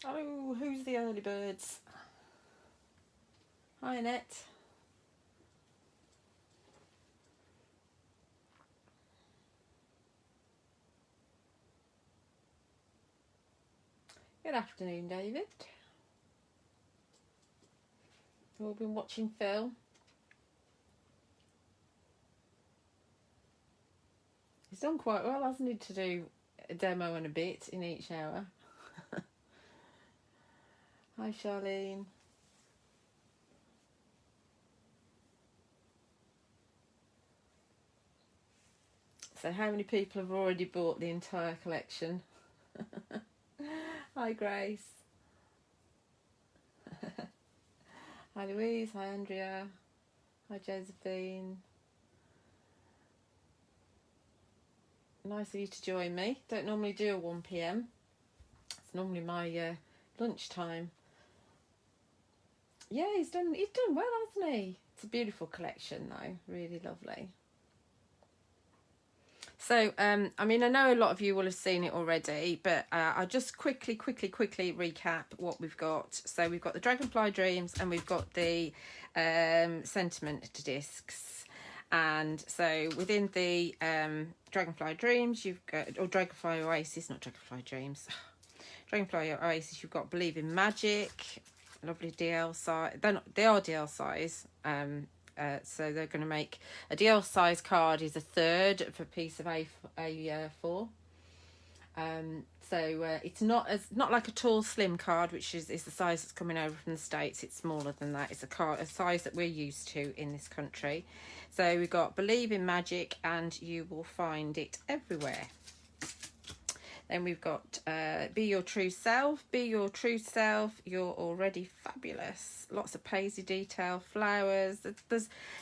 Oh, who's the early birds? Hi, Annette. Good afternoon, David. We've all been watching Phil. He's done quite well, hasn't he, to do a demo and a bit in each hour. Hi, Charlene. So how many people have already bought the entire collection? Hi, Grace. Hi, Louise. Hi, Andrea. Hi, Josephine. Nice of you to join me. Don't normally do a 1 p.m. It's normally my lunchtime. Yeah, he's done well, hasn't he? It's a beautiful collection though, really lovely. So, I mean, I know a lot of you will have seen it already, but I'll just quickly recap what we've got. So we've got the Dragonfly Dreams and we've got the Sentiment discs. And so within the Dragonfly Dreams, you've got, or Dragonfly Oasis, not Dragonfly Dreams. Dragonfly Oasis, you've got Believe in Magic, lovely DL size. They are DL size. So they're going to make a DL size card is a third of a piece of A4. So it's not like a tall slim card, which is the size that's coming over from the States. It's smaller than that. It's a size that we're used to in this country. So we've got Believe in Magic, and you will find it everywhere. Then we've got Be Your True Self. Be Your True Self. You're already fabulous. Lots of paisley detail, flowers.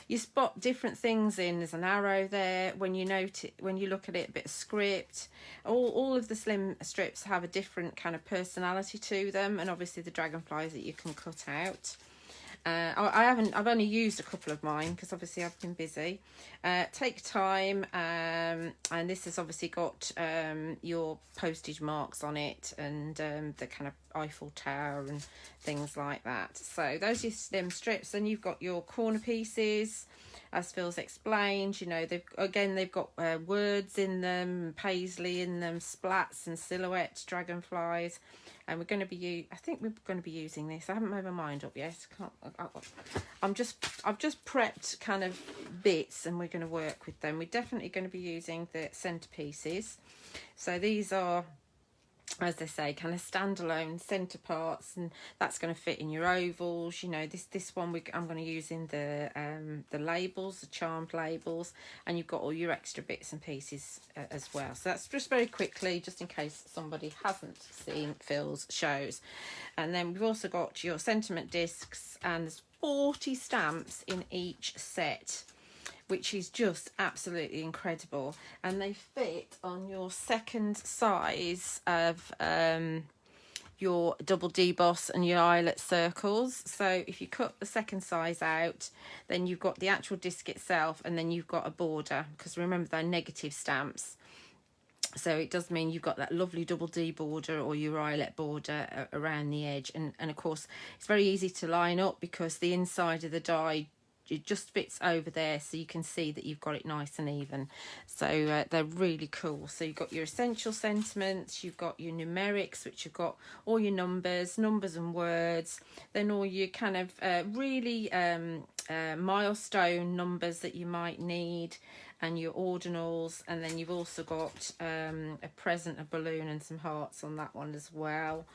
You spot different things in. There's an arrow there. When you look at it, a bit of script. All of the slim strips have a different kind of personality to them, and obviously the dragonflies that you can cut out. I've only used a couple of mine because obviously I've been busy. Take time, and this has obviously got your postage marks on it, and the kind of Eiffel Tower and things like that. So those are your slim strips. Then you've got your corner pieces, as Phil's explained. You know, they've got words in them, paisley in them, splats and silhouettes, dragonflies. And we're going to be I think we're going to be using this. I haven't made my mind up yet. I've just prepped kind of bits, and we're going to work with them. We're definitely going to be using the centerpieces. So these are, as they say, kind of standalone centre parts, and that's going to fit in your ovals. You know, this one I'm going to use in the labels, the charmed labels, and you've got all your extra bits and pieces as well. So that's just very quickly, just in case somebody hasn't seen Phil's shows. And then we've also got your sentiment discs, and there's 40 stamps in each set, which is just absolutely incredible. And they fit on your second size of your double deboss and your eyelet circles. So if you cut the second size out, then you've got the actual disc itself, and then you've got a border, because remember they're negative stamps. So it does mean you've got that lovely double D border or your eyelet border around the edge. And of course, it's very easy to line up because the inside of the die, it just fits over there, so you can see that you've got it nice and even. So they're really cool. So you've got your essential sentiments, you've got your numerics, which you've got all your numbers and words, then all your kind of really milestone numbers that you might need, and your ordinals. And then you've also got a present, a balloon and some hearts on that one as well.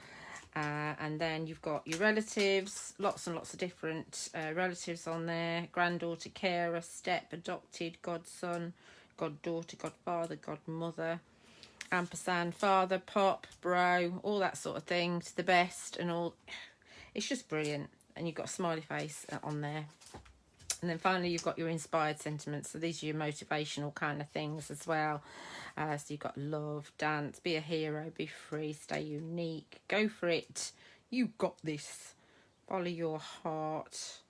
And then you've got your relatives, lots and lots of different relatives on there. Granddaughter, carer, step, adopted, godson, goddaughter, godfather, godmother, ampersand, father, pop, bro, all that sort of thing, to the best and all. It's just brilliant. And you've got a smiley face on there. And then finally you've got your inspired sentiments. So these are your motivational kind of things as well. So you've got love, dance, be a hero, be free, stay unique, go for it, you got this, follow your heart.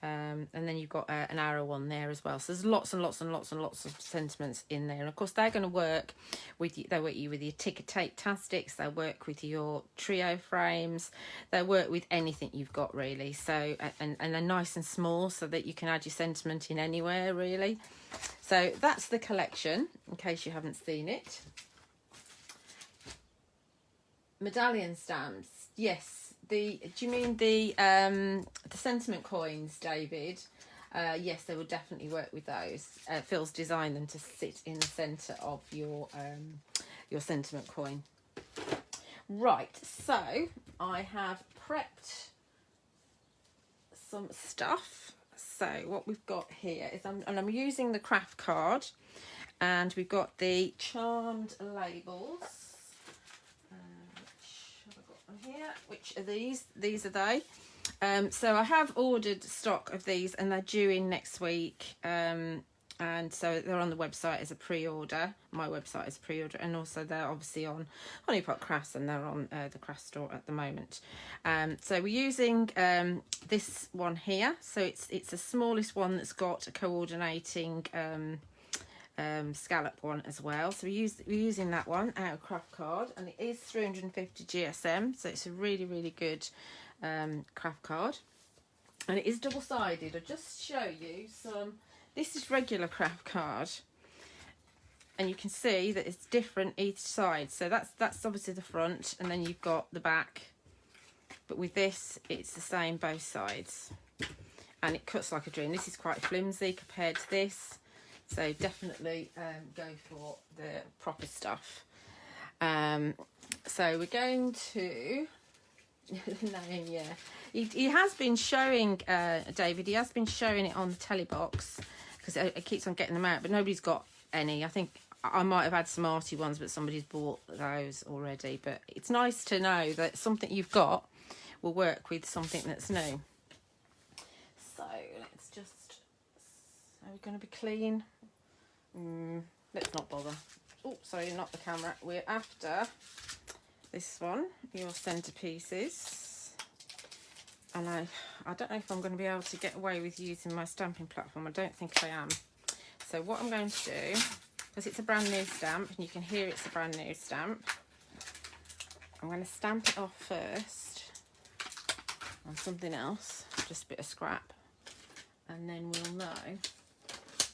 And then you've got an arrow one there as well. So there's lots and lots and lots and lots of sentiments in there. And of course, they're going to work with you. They work with your ticker tape tastics. They work with your trio frames. They work with anything you've got really. So and they're nice and small so that you can add your sentiment in anywhere really. So that's the collection in case you haven't seen it. Medallion stamps, yes. Do you mean the sentiment coins, David? Yes, they will definitely work with those. Phil's designed them to sit in the centre of your sentiment coin. Right, so I have prepped some stuff. So what we've got here is I'm using the craft card, and we've got the charmed labels. Here, which are these are they. So I have ordered stock of these, and they're due in next week, and so they're on the website as a pre-order. My website is pre-order, and also they're obviously on Honeypot Crafts, and they're on the craft store at the moment. So we're using this one here. So it's the smallest one that's got a coordinating scallop one as well. So we're using that one, our craft card, and it is 350 GSM, so it's a really good craft card, and it is double-sided. I'll just show you some. This is regular craft card, and you can see that it's different each side. So that's obviously the front, and then you've got the back, but with this it's the same both sides, and it cuts like a dream. This is quite flimsy compared to this. So definitely go for the proper stuff. So we're going to name, yeah. He has been showing, David, he has been showing it on the telly box, because it keeps on getting them out, but nobody's got any. I think I might have had some arty ones, but somebody's bought those already. But it's nice to know that something you've got will work with something that's new. So let's just, are we going to be clean? Let's not bother. Oh, sorry, not the camera. We're after this one, your Centerpieces. And I don't know if I'm going to be able to get away with using my stamping platform. I don't think I am. So what I'm going to do, because it's a brand new stamp, and you can hear it's a brand new stamp, I'm going to stamp it off first on something else, just a bit of scrap, and then we'll know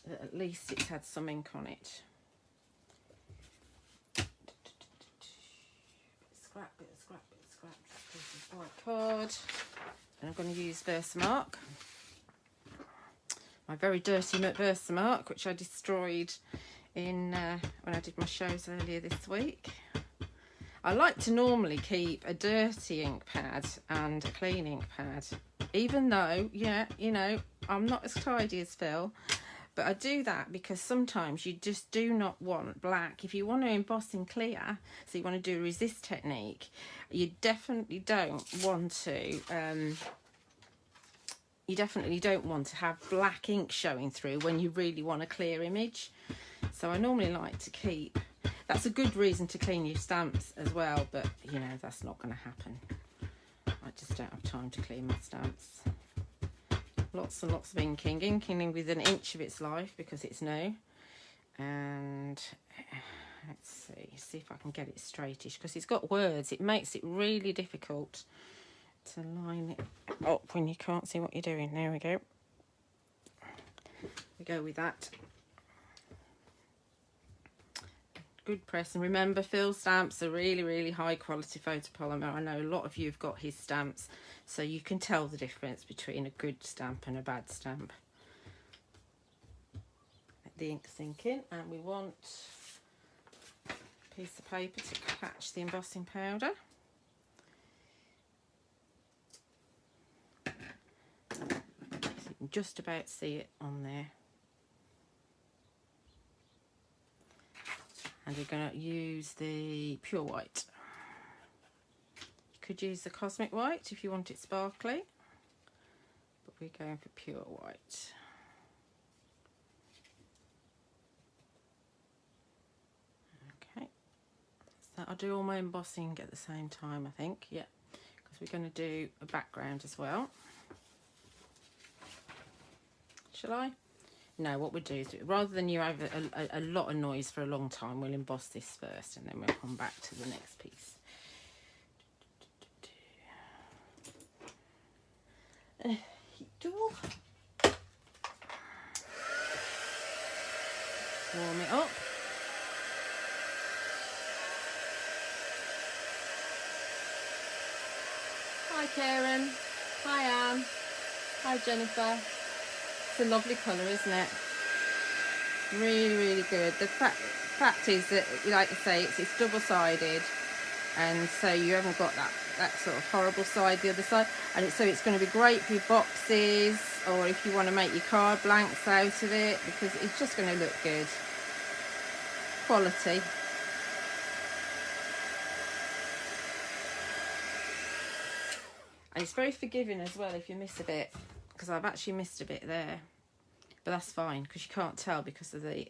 that at least it's had some ink on it. Scrap, bit of scrap, bit of scrap. This is white card, and I'm going to use Versamark, my very dirty Versamark, which I destroyed in when I did my shows earlier this week. I like to normally keep a dirty ink pad and a clean ink pad, even though, yeah, you know, I'm not as tidy as Phil. But I do that because sometimes you just do not want black. If you want to emboss in clear, so you want to do a resist technique, you definitely don't want to. You definitely don't want to have black ink showing through when you really want a clear image. So I normally like to keep. That's a good reason to clean your stamps as well, but you know that's not going to happen. I just don't have time to clean my stamps. Lots and lots of inking with an inch of its life because it's new. And let's see if I can get it straightish, because it's got words. It makes it really difficult to line it up when you can't see what you're doing. There we go. We go with that. Good press, and remember, Phil's stamps are really high quality photopolymer. I know a lot of you have got his stamps, so you can tell the difference between a good stamp and a bad stamp. Let the ink sink in, and we want a piece of paper to catch the embossing powder. So you can just about see it on there. And we're going to use the pure white. You could use the cosmic white if you want it sparkly, but we're going for pure white. Okay, so I'll do all my embossing at the same time, I think, yeah, because we're going to do a background as well. shall I? No, what we'll do is, rather than you have a lot of noise for a long time, we'll emboss this first and then we'll come back to the next piece. Heat tool. Warm it up. Hi Karen. Hi Anne. Hi Jennifer. It's a lovely colour, isn't it? Really, really good. The fact is that, like I say, it's double-sided, and so you haven't got that sort of horrible side, the other side, and so it's going to be great for your boxes, or if you want to make your card blanks out of it, because it's just going to look good. Quality. And it's very forgiving as well if you miss a bit, because I've actually missed a bit there, but that's fine because you can't tell because of the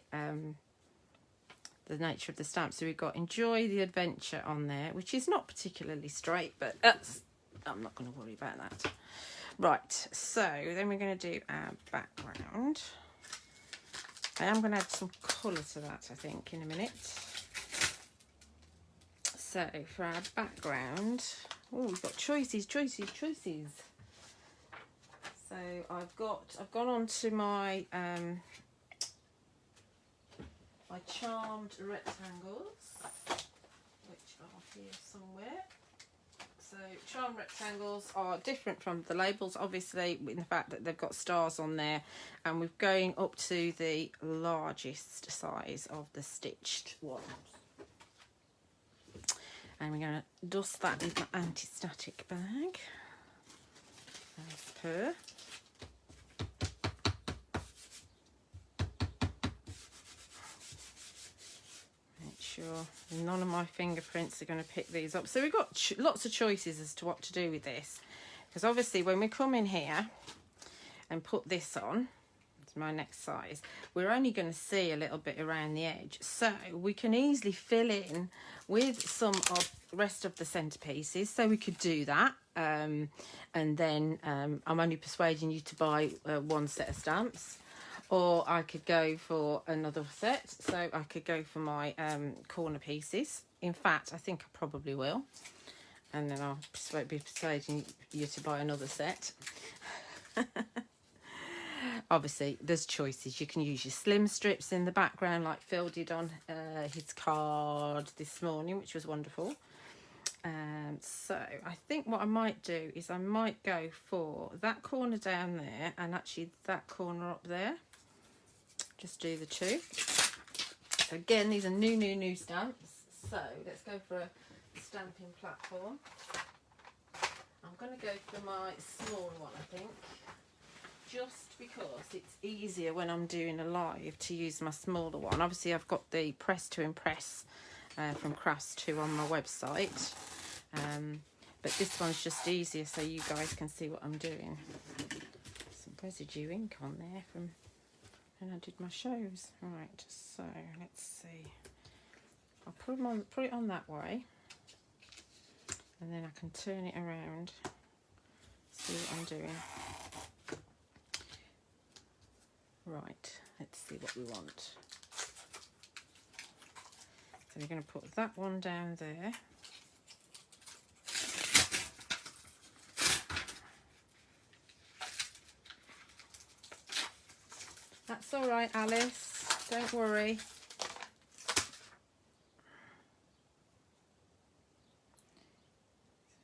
nature of the stamp. So we've got Enjoy the Adventure on there, which is not particularly straight, but I'm not going to worry about that. Right, so then we're going to do our background. I am going to add some colour to that, I think, in a minute. So for our background, oh, we've got choices. So I've gone on to my my charmed rectangles, which are here somewhere. So charmed rectangles are different from the labels, obviously, in the fact that they've got stars on there, and we're going up to the largest size of the stitched ones. And we're going to dust that with my anti-static bag, as per. Sure none of my fingerprints are going to pick these up. So we've got lots of choices as to what to do with this, because obviously when we come in here and put this on, it's my next size, we're only going to see a little bit around the edge, so we can easily fill in with some of the rest of the centerpieces. So we could do that, and then I'm only persuading you to buy one set of stamps. Or I could go for another set. So I could go for my corner pieces. In fact, I think I probably will. And then I'll be persuading you to buy another set. Obviously, there's choices. You can use your slim strips in the background, like Phil did on his card this morning, which was wonderful. So I think what I might do is I might go for that corner down there and actually that corner up there. Just do the two. So again, these are new stamps. So let's go for a stamping platform. I'm going to go for my small one, I think, just because it's easier when I'm doing a live to use my smaller one. Obviously, I've got the Press to Impress from Crafts 2 on my website, but this one's just easier so you guys can see what I'm doing. Some residue ink on there from when I did my shows. Right, so let's see. I'll put it on that way, and then I can turn it around, see what I'm doing. Right, let's see what we want. So we're going to put that one down there. That's all right, Alice, don't worry. So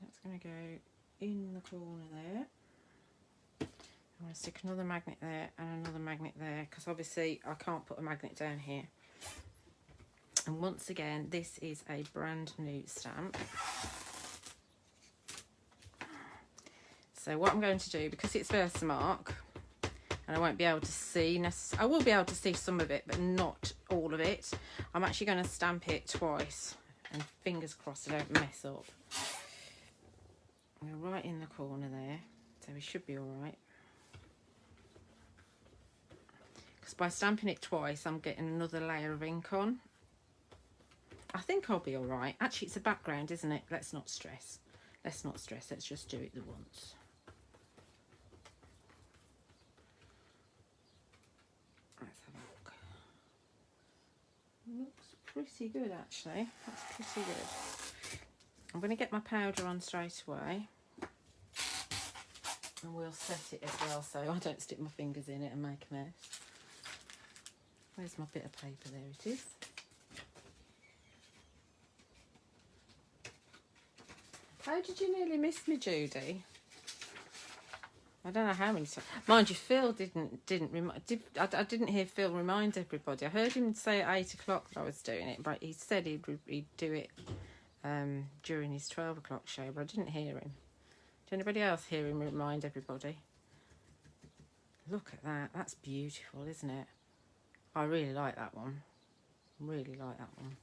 that's going to go in the corner there. I'm going to stick another magnet there and another magnet there, because obviously I can't put a magnet down here. And once again, this is a brand new stamp. So what I'm going to do, because it's Versamark, and I won't be able to see, I will be able to see some of it, but not all of it. I'm actually going to stamp it twice, and fingers crossed I don't mess up. We're right in the corner there, so we should be all right. Because by stamping it twice, I'm getting another layer of ink on. I think I'll be all right. Actually, it's a background, isn't it? Let's not stress. Let's not stress. Let's just do it the once. Looks pretty good actually. That's pretty good. I'm going to get my powder on straight away. And we'll set it as well so I don't stick my fingers in it and make a mess. Where's my bit of paper? There it is. How did you nearly miss me, Judy? I don't know how many times. Mind you, Phil I didn't hear Phil remind everybody. I heard him say at 8 o'clock that I was doing it, but he said he'd do it during his 12 o'clock show, but I didn't hear him. Did anybody else hear him remind everybody? Look at that. That's beautiful, isn't it? I really like that one. Really like that one.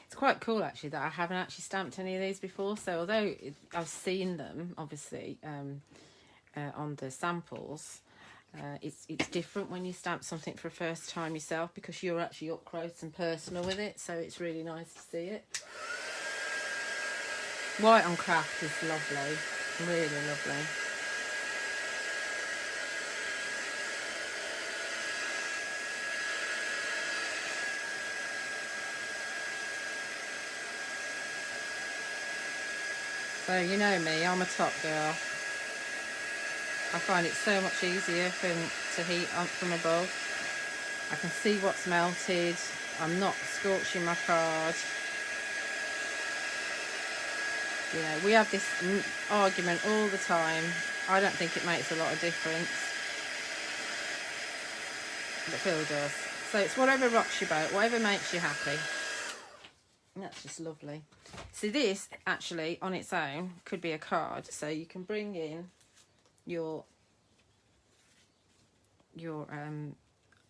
It's quite cool actually that I haven't actually stamped any of these before. So although I've seen them obviously on the samples, it's different when you stamp something for the first time yourself because you're actually up close and personal with it. So it's really nice to see it. White on craft is lovely, really lovely. So you know me, I'm a top girl. I find it so much easier to heat up from above. I can see what's melted. I'm not scorching my card. You know, we have this argument all the time. I don't think it makes a lot of difference. But Phil does. So it's whatever rocks your boat, whatever makes you happy. And that's just lovely. See, this actually on its own could be a card. So you can bring in your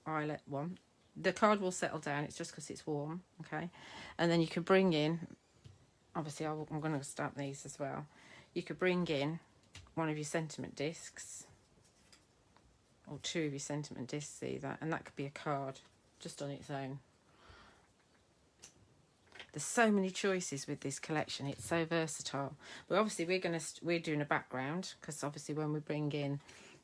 eyelet one. The card will settle down. It's just because it's warm, okay? And then you can bring in, obviously I'm going to stamp these as well. You could bring in one of your sentiment discs or two of your sentiment discs, see that? And that could be a card just on its own. There's so many choices with this collection. It's so versatile. But obviously we're doing a background because obviously when we bring in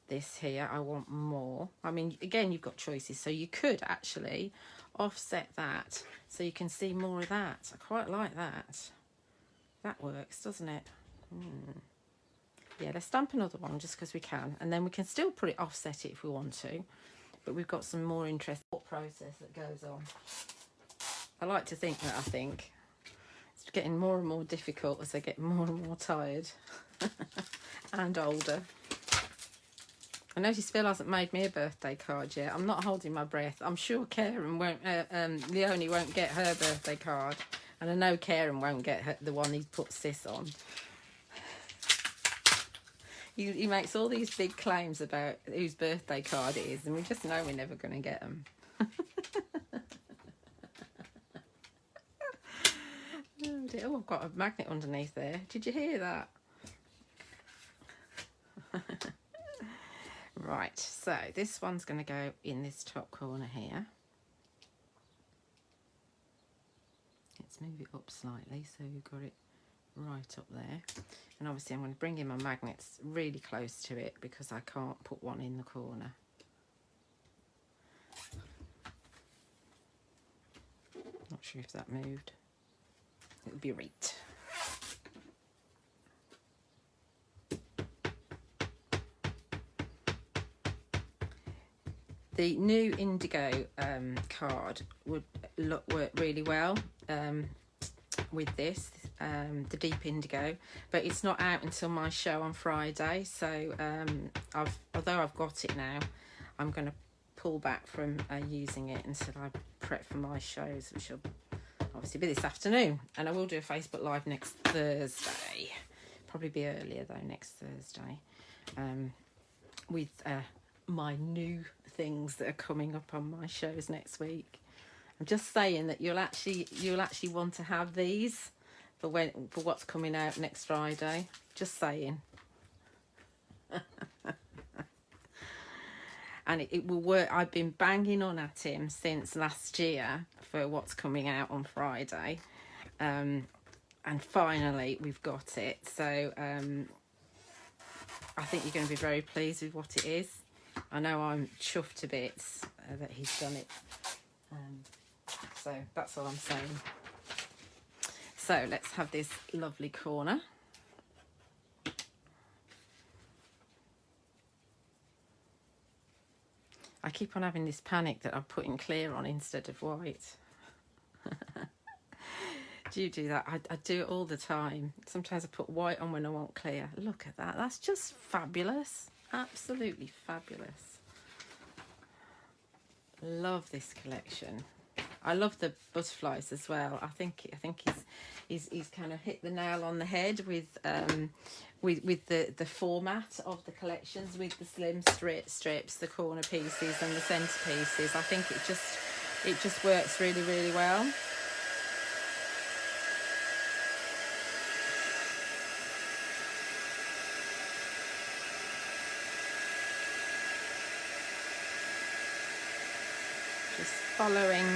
this here, I want more. I mean, again, you've got choices. So you could actually offset that so you can see more of that. I quite like that. That works, doesn't it? Yeah, let's stamp another one just because we can. And then we can still put it offset it if we want to. But we've got some more interesting process that goes on. I like to think that it's getting more and more difficult as I get more and more tired and older. I noticed Phil hasn't made me a birthday card yet. I'm not holding my breath. I'm sure Karen won't, Leonie won't get her birthday card. And I know Karen won't get the one he puts this on. He makes all these big claims about whose birthday card it is, and we just know we're never going to get them. Oh, I've got a magnet underneath there. Did you hear that? Right, so this one's going to go in this top corner here. Let's move it up slightly so we've got it right up there. And obviously I'm going to bring in my magnets really close to it because I can't put one in the corner. Not sure if that moved. It would be right. The new indigo card would work really well with this, the deep indigo, but it's not out until my show on Friday. So although I've got it now, I'm going to pull back from using it until I prep for my shows, which will obviously be this afternoon. And I will do a Facebook Live next Thursday, probably be earlier though, next Thursday, with my new things that are coming up on my shows next week. I'm just saying that you'll actually want to have these for what's coming out next Friday. Just saying. And it will work. I've been banging on at him since last year for what's coming out on Friday, and finally we've got it. So I think you're going to be very pleased with what it is. I know I'm chuffed to bits that he's done it So that's all I'm saying. So let's have this lovely corner. I keep on having this panic that I'm putting clear on instead of white. Do you do that? I do it all the time. Sometimes I put white on when I want clear. Look at that. That's just fabulous. Absolutely fabulous. Love this collection. I love the butterflies as well. I think he's kind of hit the nail on the head with the format of the collections, with the slim strips, the corner pieces, and the centerpieces. I think it just works really, really well. Just following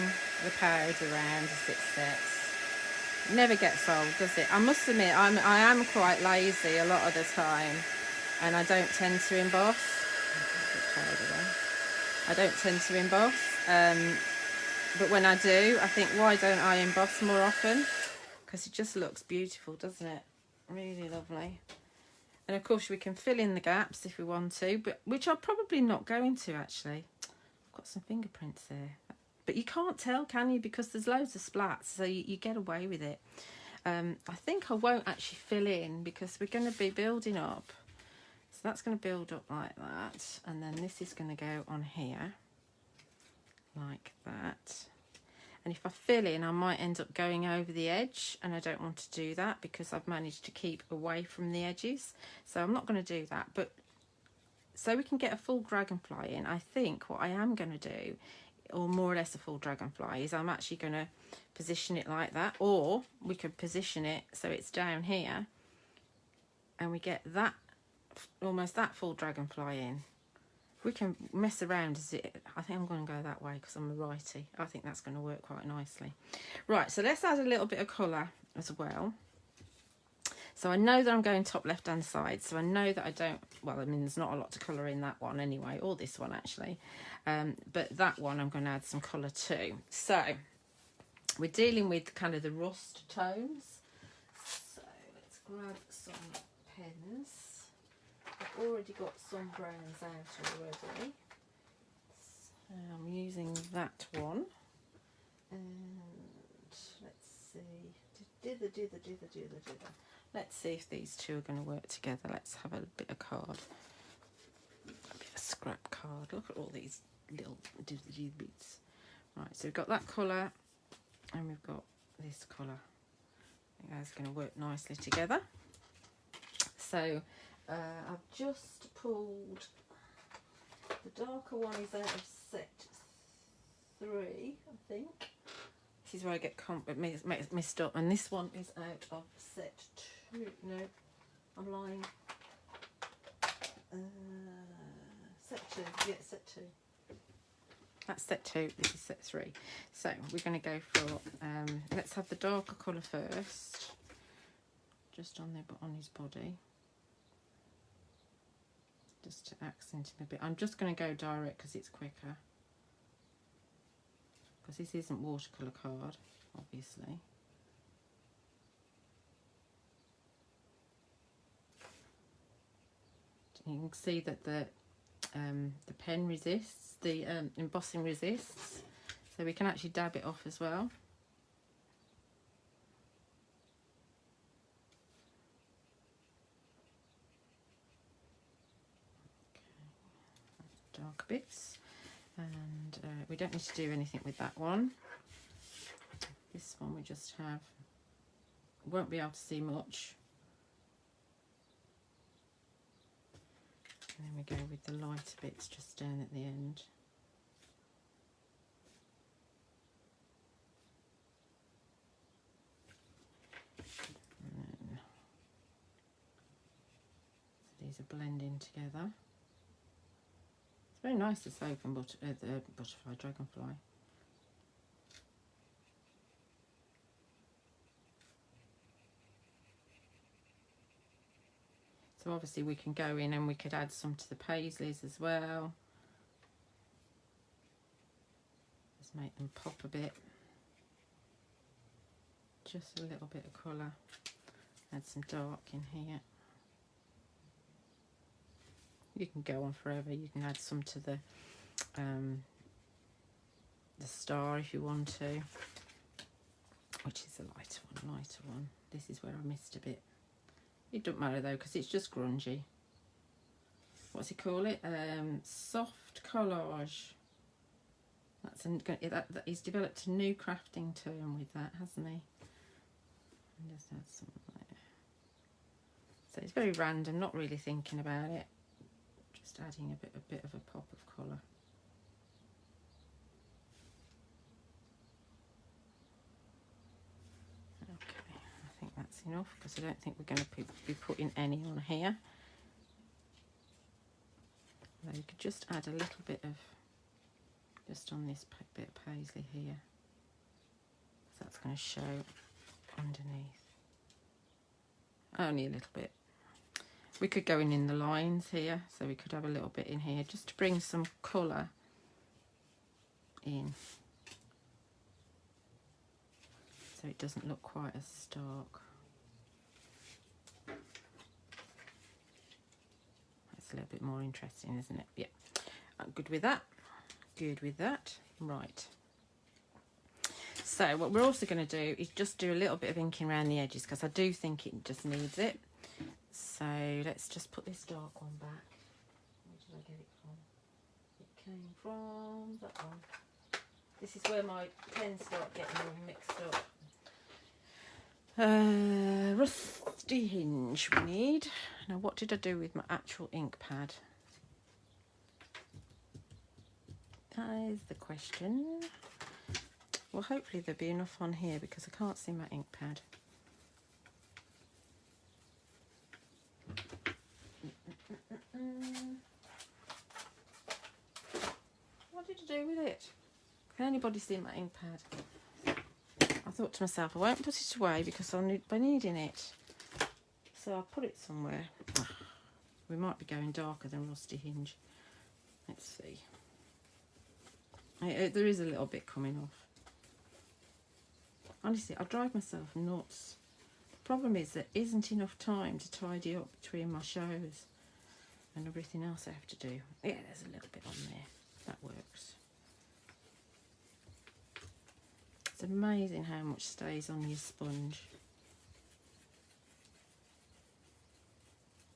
the powder around as it sets. Never gets old, does it? I must admit, I am quite lazy a lot of the time, and I don't tend to emboss. I don't tend to emboss, but when I do, I think, why don't I emboss more often? Because it just looks beautiful, doesn't it? Really lovely. And of course we can fill in the gaps if we want to, but which I'm probably not going to actually. I've got some fingerprints there. But you can't tell, can you? Because there's loads of splats, so you get away with it. I think I won't actually fill in because we're going to be building up. So that's going to build up like that. And then this is going to go on here like that. And if I fill in, I might end up going over the edge, and I don't want to do that because I've managed to keep away from the edges. So I'm not going to do that. But so we can get a full dragonfly in, I think what I am going to do, or more or less a full dragonfly, is I'm actually going to position it like that, or we could position it so it's down here and we get that, almost that full dragonfly in. We can mess around as it. I think I'm going to go that way because I'm a righty. I think that's going to work quite nicely. Right, so let's add a little bit of colour as well. So I know that I'm going top left hand side, so I know that I don't, well, I mean, there's not a lot to colour in that one anyway, or this one actually, but that one I'm going to add some colour too. So we're dealing with kind of the rust tones, so let's grab some pens. I've already got some browns out already, so I'm using that one, and let's see, let's see if these two are going to work together. Let's have a bit of card, a bit of scrap card. Look at all these little bits. Right, so we've got that colour and we've got this colour. I think that's going to work nicely together. So I've just pulled, the darker one is out of set 3, I think. This is where I get messed up, and this one is out of set 2. No, I'm lying. Set 2. Yeah, set 2. That's set 2. This is set 3. So we're going to go for. Let's have the darker colour first, just on his body, just to accent him a bit. I'm just going to go direct because it's quicker. Because this isn't watercolour card, obviously. You can see that the pen resists, the embossing resists, so we can actually dab it off as well. Okay, dark bits. And we don't need to do anything with that one. This one we just have, won't be able to see much. And then we go with the lighter bits just down at the end. And then, so these are blending together. It's very nice, this open the butterfly dragonfly. So obviously we can go in and we could add some to the paisleys as well. There's Just make them pop a bit. Just a little bit of colour. Add some dark in here. You can go on forever. You can add some to the star if you want to, which is a lighter one. This is where I missed a bit. It doesn't matter though, because it's just grungy. What's he call it? Soft collage. He's developed a new crafting term with that, hasn't he? And just add some there. So it's very random, not really thinking about it. Just adding a bit of a pop of colour. Okay, I think that's enough because I don't think we're going to be putting any on here. Now you could just add a little bit of, just on this bit of paisley here. So that's going to show underneath. Only a little bit. We could go in the lines here, so we could have a little bit in here just to bring some colour in, so it doesn't look quite as stark. That's a little bit more interesting, isn't it? Yeah, I'm good with that. Good with that. Right. So what we're also going to do is just do a little bit of inking around the edges, because I do think it just needs it. So let's just put this dark one back. Where did I get it from? It came from that one. This is where my pens start getting all mixed up. Rusty hinge we need. Now what did I do with my actual ink pad? That is the question. Well, hopefully there'll be enough on here because I can't see my ink pad. What did I do with it? Can anybody see my ink pad? I thought to myself, I won't put it away because I'll be needing it. So I'll put it somewhere. We might be going darker than Rusty Hinge. Let's see. There is a little bit coming off. Honestly, I drive myself nuts. The problem is there isn't enough time to tidy up between my shows and everything else I have to do. Yeah, there's a little bit on there. That works. It's amazing how much stays on your sponge.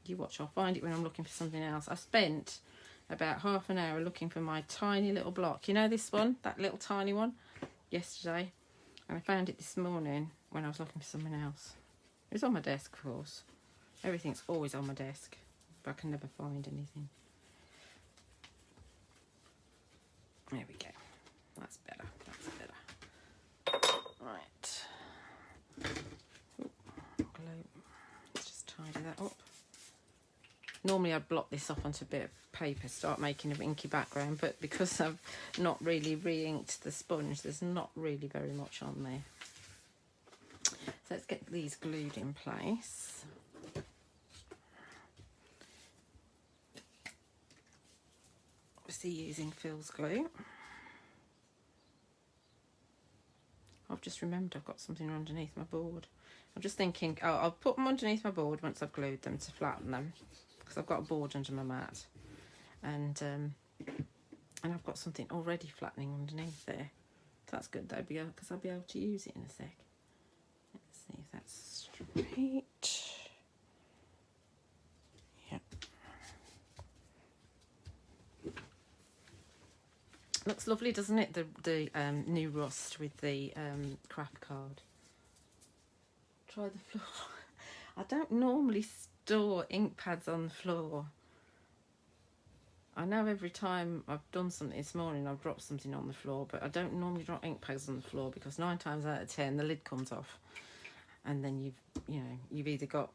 You watch, I'll find it when I'm looking for something else. I spent about half an hour looking for my tiny little block. You know this one? That little tiny one? Yesterday. And I found it this morning when I was looking for something else. It was on my desk, of course. Everything's always on my desk, but I can never find anything. There we go. That's better. That's better. Right. Ooh, glue. Let's just tidy that up. Normally I'd block this off onto a bit of paper, start making an inky background, but because I've not really re-inked the sponge, there's not really very much on there. So let's get these glued in place. Obviously using Phil's glue. I've just remembered I've got something underneath my board. I'm just thinking, oh, I'll put them underneath my board once I've glued them to flatten them, because I've got a board under my mat, and I've got something already flattening underneath there. So that's good though, because I'll be able to use it in a sec. Let's see if that's straight. Yep. Looks lovely, doesn't it? The new rust with the craft card. Try the floor. I don't normally store ink pads on the floor. I know every time I've done something this morning I've dropped something on the floor, but I don't normally drop ink pads on the floor because 9 times out of 10 the lid comes off, and then you've either got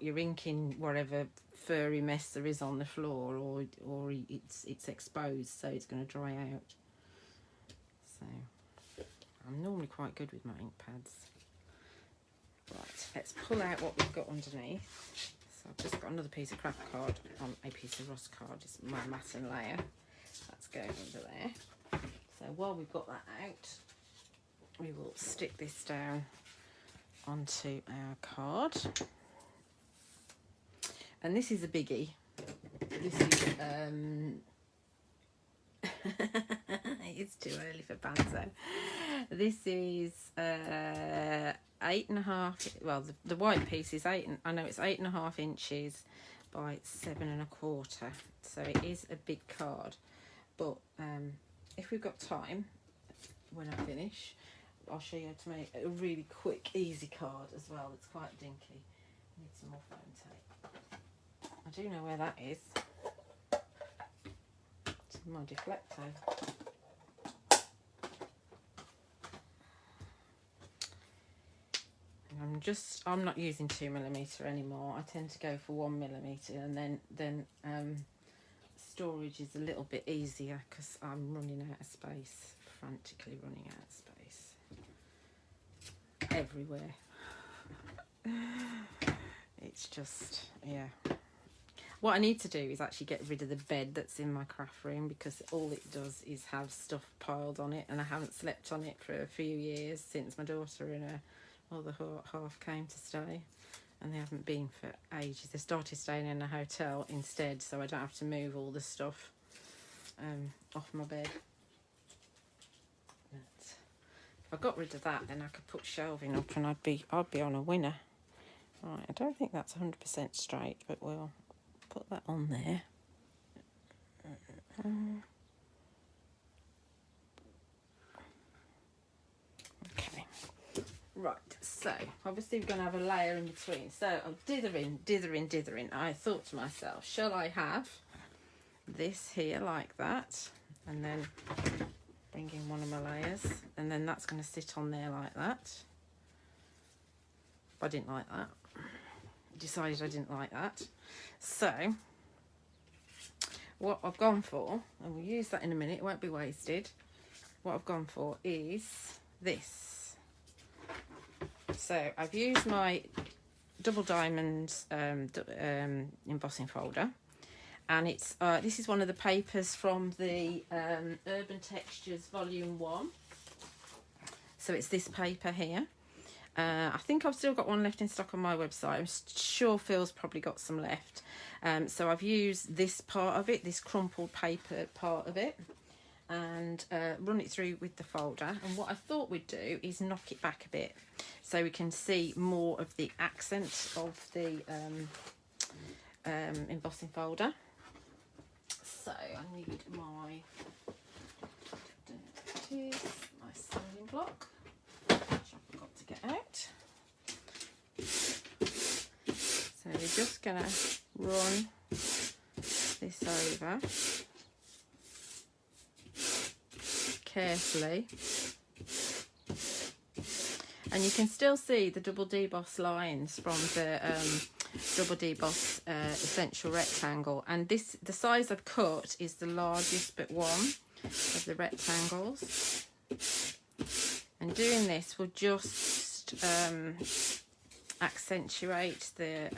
your ink in whatever furry mess there is on the floor, or it's exposed, so it's going to dry out. So I'm normally quite good with my ink pads. Right, let's pull out what we've got underneath. So I've just got another piece of craft card on a piece of rust card. It's my matten layer. That's going under there. So while we've got that out, we will stick this down onto our card. And this is a biggie. This is it's too early for Banzo. This is 8.5. Well, the white piece is I know it's 8.5 inches by 7.25. So it is a big card. But if we've got time, when I finish, I'll show you how to make a really quick, easy card as well. It's quite dinky. Need some more foam tape. I do know where that is. It's in my deflecto. I'm not using 2mm anymore. I tend to go for 1mm, and then storage is a little bit easier because I'm running out of space, frantically running out of space everywhere. It's just, yeah. What I need to do is actually get rid of the bed that's in my craft room, because all it does is have stuff piled on it, and I haven't slept on it for a few years since my daughter and her other half came to stay, and they haven't been for ages. They started staying in a hotel instead, so I don't have to move all the stuff off my bed. But if I got rid of that, then I could put shelving up, and I'd be on a winner. Right, I don't think that's 100% straight, but we'll put that on there. Okay. Right, so obviously we're going to have a layer in between. So I'm dithering. I thought to myself, shall I have this here like that, and then bring in one of my layers, and then that's going to sit on there like that. But I didn't like that. Decided I didn't like that. So what I've gone for, and we'll use that in a minute, it won't be wasted. What I've gone for is this. So I've used my double diamond embossing folder, and it's this is one of the papers from the Urban Textures Volume 1. So it's this paper here. I think I've still got one left in stock on my website. I'm sure Phil's probably got some left. So I've used this part of it, this crumpled paper part of it, and run it through with the folder. And what I thought we'd do is knock it back a bit so we can see more of the accent of the embossing folder. So I need my sewing block, which I've got to get out. So we're just going to run this over carefully, and you can still see the double deboss lines from the double deboss essential rectangle, and the size I've cut is the largest but one of the rectangles. And doing this will just accentuate the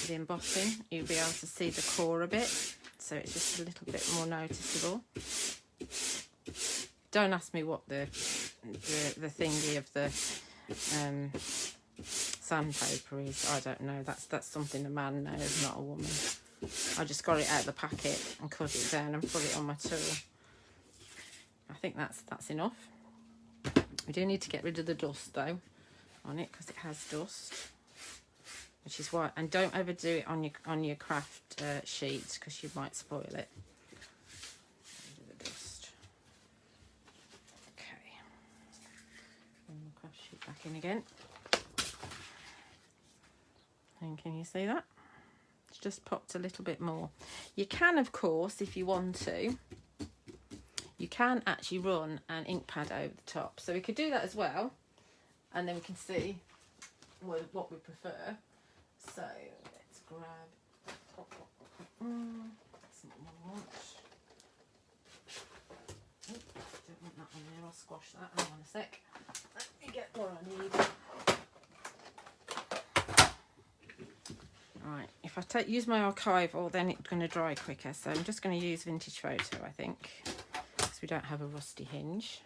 embossing. You'll be able to see the core a bit, so it's just a little bit more noticeable. Don't ask me what the thingy of the sandpaper is. I don't know. That's something a man knows, not a woman. I just got it out of the packet and cut it down and put it on my tool. I think that's enough. We do need to get rid of the dust though on it, because it has dust, which is why. And don't overdo it on your craft sheet, because you might spoil it. Get rid of the dust. Okay. Bring the craft sheet back in again. And can you see that? It's just popped a little bit more. You can, of course, if you want to, you can actually run an ink pad over the top. So we could do that as well, and then we can see what we prefer. So let's grab, that's not what I want. Don't want that on there, I'll squash that. Hang on a sec. Let me get what I need. Right, if I use my archival, then it's going to dry quicker. So I'm just going to use Vintage Photo, I think. because we don't have a rusty hinge.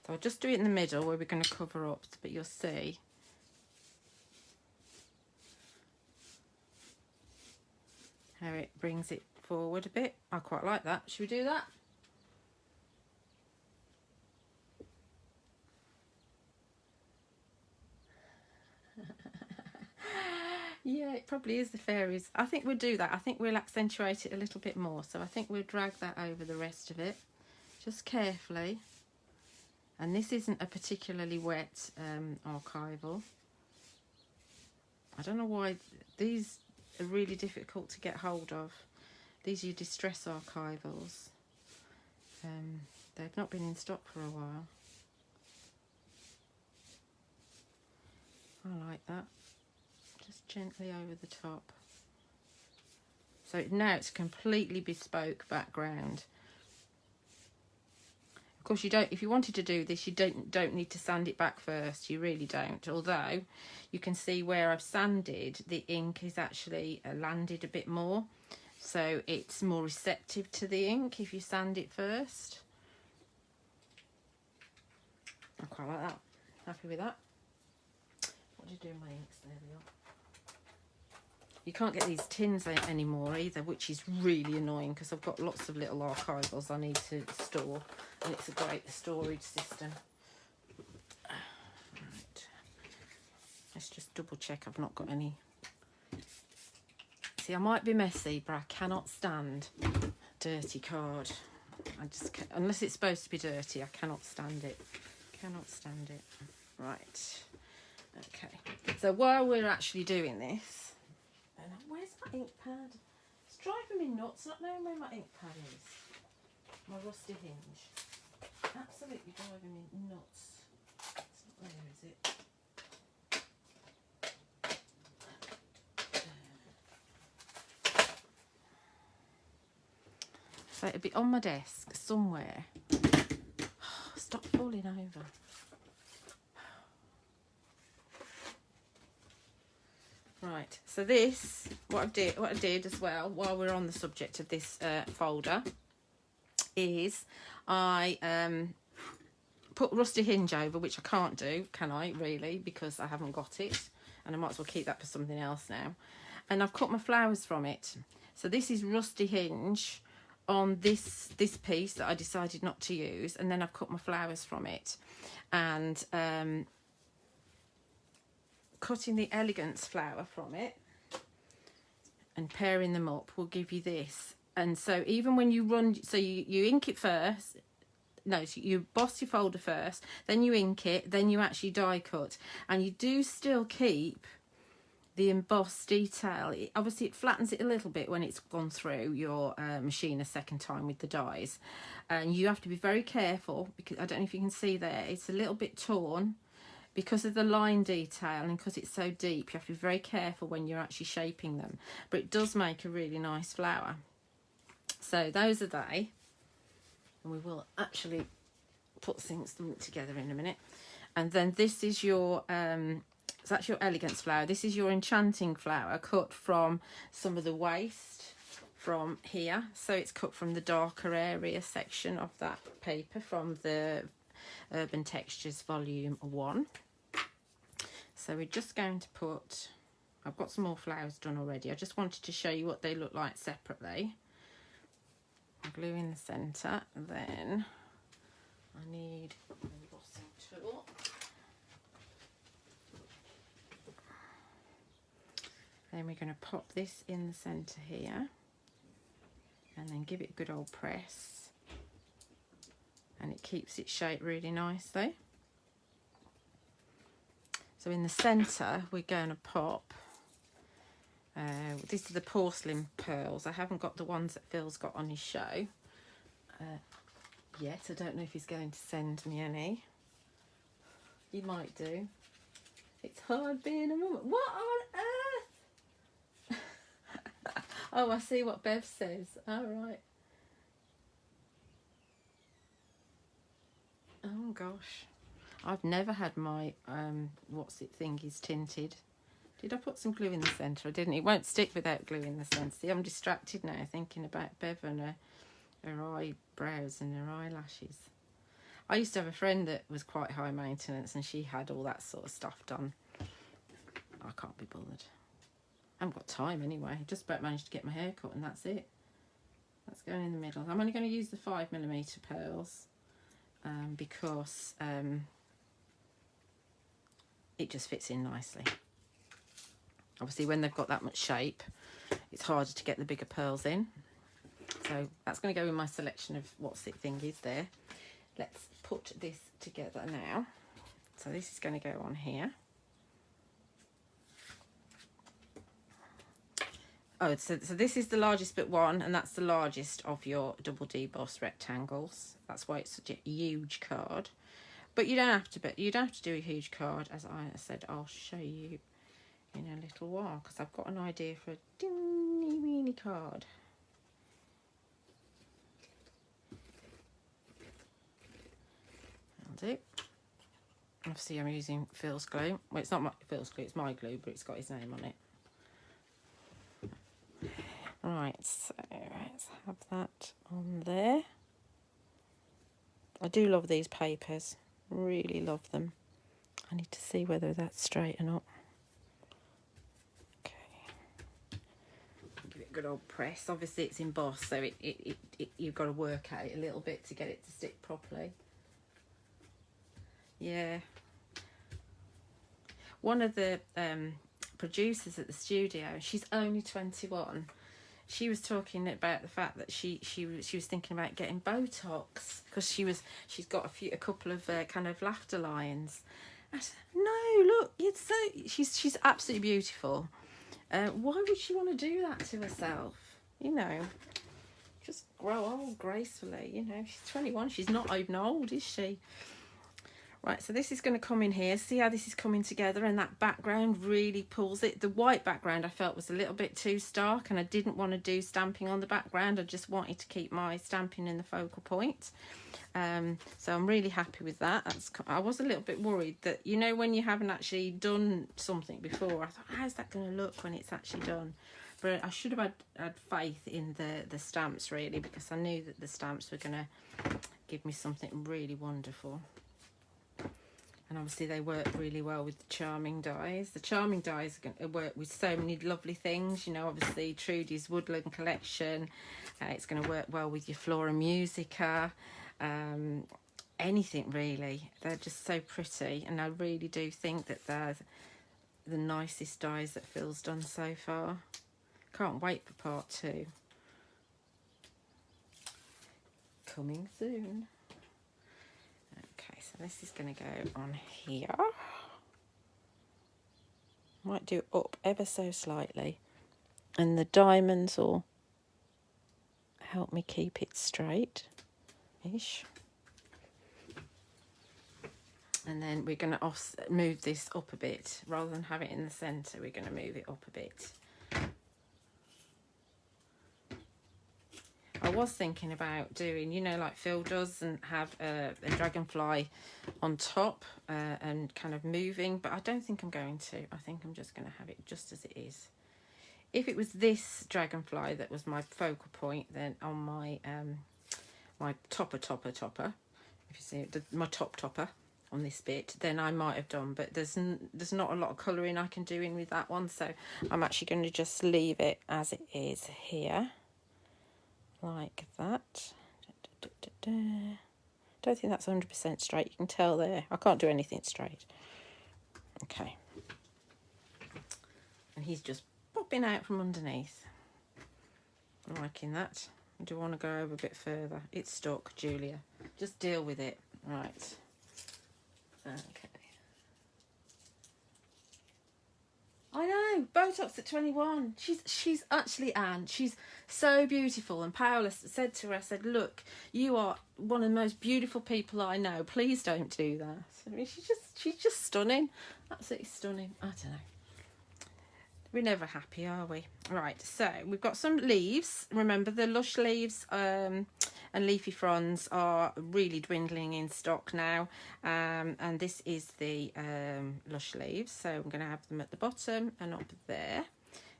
So I'll just do it in the middle where we're going to cover up, but you'll see. How it brings it forward a bit. I quite like that. Should we do that? Yeah, it probably is the fairies. I think we'll do that. I think we'll accentuate it a little bit more. So I think we'll drag that over the rest of it, just carefully. And this isn't a particularly wet archival. I don't know why these are really difficult to get hold of. These are your distress archivals. They've not been in stock for a while. I like that. Just gently over the top. So now it's a completely bespoke background. Of course, you don't. If you wanted to do this, you don't need to sand it back first. You really don't. Although you can see where I've sanded, the ink is actually landed a bit more, so it's more receptive to the ink if you sand it first. I quite like that. Happy with that. What do you do with my inks? There we are. You can't get these tins anymore either, which is really annoying because I've got lots of little archivals I need to store, and it's a great storage system. Right. Let's just double check I've not got any. See, I might be messy, but I cannot stand dirty card. I just can't, unless it's supposed to be dirty, I cannot stand it. Cannot stand it. Right. Okay. So while we're actually doing this, where's my ink pad? It's driving me nuts not knowing where my ink pad is. My rusty hinge. Absolutely driving me nuts. It's not there, is it? So it'll be on my desk somewhere. Stop falling over. Right, so this, what I did as well, while we're on the subject of this folder, is I put rusty hinge over, which I can't do, can I, really, because I haven't got it, and I might as well keep that for something else now. And I've cut my flowers from it. So this is rusty hinge on this piece that I decided not to use, and then I've cut my flowers from it. And cutting the Elegance flower from it and pairing them up will give you this. And so even when you run, so you ink it first, no, so you emboss your folder first, then you ink it, then you actually die cut, and you do still keep the embossed detail. Obviously it flattens it a little bit when it's gone through your machine a second time with the dies, and you have to be very careful, because I don't know if you can see there, it's a little bit torn because of the line detail, and because it's so deep, you have to be very careful when you're actually shaping them. But it does make a really nice flower. So those are they. And we will actually put things together in a minute. And then this is your, so that's your Elegance flower. This is your Enchanting Flower, cut from some of the waste from here. So it's cut from the darker area section of that paper from the Urban Textures Volume 1. So we're just going to put, I've got some more flowers done already. I just wanted to show you what they look like separately. I'll glue in the centre, and then I need an embossing tool. Then we're going to pop this in the centre here, and then give it a good old press, and it keeps its shape really nicely. So in the centre we're going to pop, these are the Porcelain Pearls. I haven't got the ones that Phil's got on his show yet. I don't know if he's going to send me any. He might do. It's hard being a mum. What on earth? Oh, I see what Bev says. All right. Oh gosh. I've never had my, what's it thingies tinted. Did I put some glue in the centre? I didn't. It won't stick without glue in the centre. See, I'm distracted now thinking about Bev and her her eyebrows and her eyelashes. I used to have a friend that was quite high maintenance and she had all that sort of stuff done. I can't be bothered. I haven't got time anyway. Just about managed to get my hair cut and that's it. That's going in the middle. I'm only going to use the 5mm pearls because it just fits in nicely. Obviously when they've got that much shape, it's harder to get the bigger pearls in. So that's going to go in my selection of what's it thingies there. Let's put this together now. So this is going to go on here. Oh, so this is the largest but one, and that's the largest of your double deboss rectangles. That's why it's such a huge card. But you don't have to do a huge card, as I said. I'll show you in a little while because I've got an idea for a teeny weeny card. I'll do. Obviously, I'm using Phil's glue. Well, it's not my Phil's glue; it's my glue, but it's got his name on it. Right, so let's have that on there. I do love these papers, really love them. I need to see whether that's straight or not. Okay, give it a good old press. Obviously it's embossed, so you've got to work at it a little bit to get it to stick properly. Yeah. One of the producers at the studio, she's only 21. She was talking about the fact that she was thinking about getting Botox because she's got a couple of kind of laughter lines. I said, no, look, she's absolutely beautiful. Why would she want to do that to herself? You know, just grow old gracefully. You know, she's 21. She's not even old, is she? Right, so this is going to come in here. See how this is coming together, and that background really pulls it. The white background I felt was a little bit too stark, and I didn't want to do stamping on the background. I just wanted to keep my stamping in the focal point. So I'm really happy with that. I was a little bit worried that, you know, when you haven't actually done something before, I thought, how's that going to look when it's actually done? But I should have had faith in the stamps, really, because I knew that the stamps were going to give me something really wonderful. And obviously they work really well with the Charming dies. The Charming dies are going to work with so many lovely things. You know, obviously Trudy's Woodland collection. It's going to work well with your Flora Musica. Anything really. They're just so pretty. And I really do think that they're the nicest dies that Phil's done so far. Can't wait for part 2. Coming soon. So this is going to go on here. Might do it up ever so slightly. And the diamonds will help me keep it straight-ish. And then we're going to move this up a bit. Rather than have it in the centre, we're going to move it up a bit. I was thinking about doing, you know, like Phil does, and have a dragonfly on top and kind of moving, but I don't think I'm going to. I think I'm just going to have it just as it is. If it was this dragonfly that was my focal point, then on my my topper, if you see it, my topper on this bit, then I might have done, but there's not a lot of colouring I can do in with that one, so I'm actually going to just leave it as it is here. Like that. Don't think that's 100% straight. You can tell there. I can't do anything straight. Okay. And he's just popping out from underneath. I'm liking that. Do I want to go over a bit further? It's stuck, Julia. Just deal with it. Right. Okay. I know, Botox at 21. She's actually Anne. She's so beautiful. And Paola said to her, I said, look, you are one of the most beautiful people I know. Please don't do that. I mean, she's just stunning. Absolutely stunning. I don't know. We're never happy, are we? Right, so we've got some leaves. Remember, the Lush Leaves and Leafy Fronds are really dwindling in stock now. And this is the Lush Leaves. So I'm going to have them at the bottom and up there.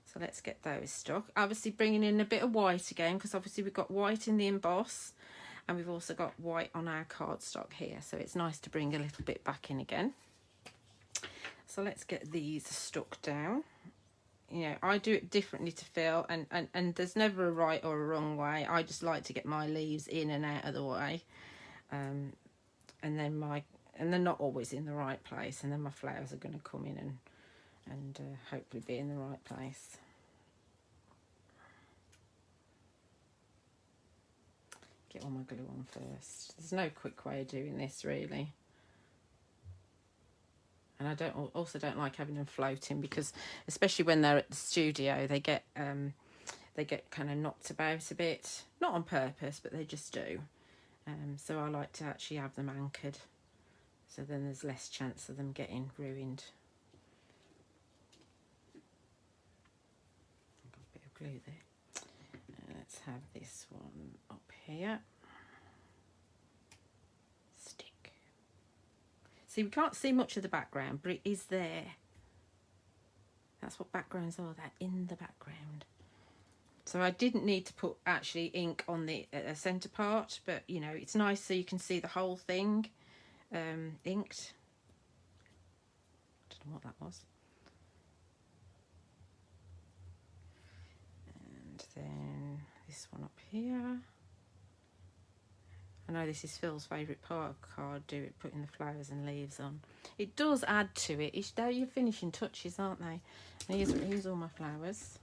So So let's get those stuck. Obviously bringing in a bit of white again, because obviously we've got white in the emboss and we've also got white on our cardstock here. So it's nice to bring a little bit back in again. So let's get these stuck down. You know, I do it differently to Phil, and there's never a right or a wrong way. I just like to get my leaves in and out of the way. And then they're not always in the right place, and then my flowers are going to come in and hopefully be in the right place. Get all my glue on first. There's no quick way of doing this really. And I also don't like having them floating, because especially when they're at the studio, they get kind of knocked about a bit. Not on purpose, but they just do. So I like to actually have them anchored, so then there's less chance of them getting ruined. I've got a bit of glue there. Let's have this one up here. Stick. See, we can't see much of the background, but it is there. That's what backgrounds are, they're in the background. So I didn't need to put actually ink on the centre part, but you know, it's nice so you can see the whole thing inked. I don't know what that was. And then this one up here. I know this is Phil's favourite part of card, putting the flowers and leaves on. It does add to it. They're your finishing touches, aren't they? And here's all my flowers.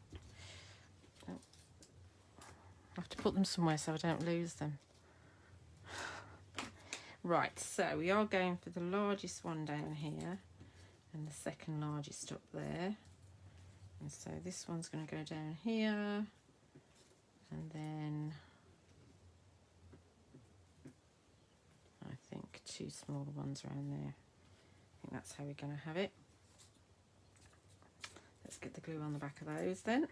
Oh. I have to put them somewhere so I don't lose them. Right, so we are going for the largest one down here and the second largest up there. And so this one's going to go down here, and then I think two smaller ones around there. I think that's how we're going to have it. Let's get the glue on the back of those then.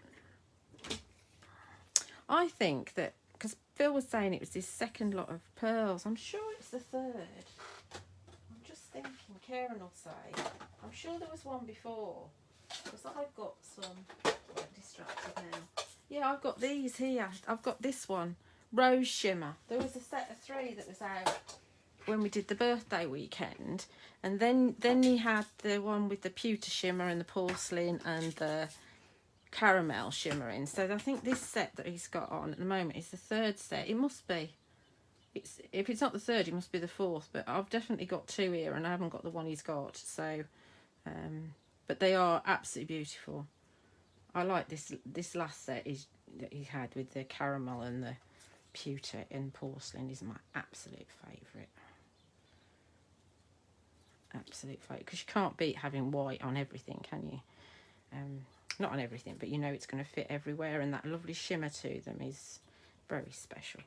I think that, because Phil was saying it was this second lot of pearls, I'm sure it's the third. I'm just thinking, Karen will say, I'm sure there was one before, because I've got some, I'm distracted now. Yeah, I've got these here. I've got this one, Rose Shimmer. There was a set of 3 that was out when we did the birthday weekend, and then he had the one with the pewter shimmer and the porcelain and the caramel shimmering. So I think this set that he's got on at the moment is the 3rd set. It must be. If it's not the 3rd, it must be the 4th, but I've definitely got 2 here and I haven't got the one he's got. So but they are absolutely beautiful. I like this last set that he had with the caramel and the pewter and porcelain is my absolute favourite. Absolute favourite, because you can't beat having white on everything, can you? Not on everything, but you know it's going to fit everywhere, and that lovely shimmer to them is very special.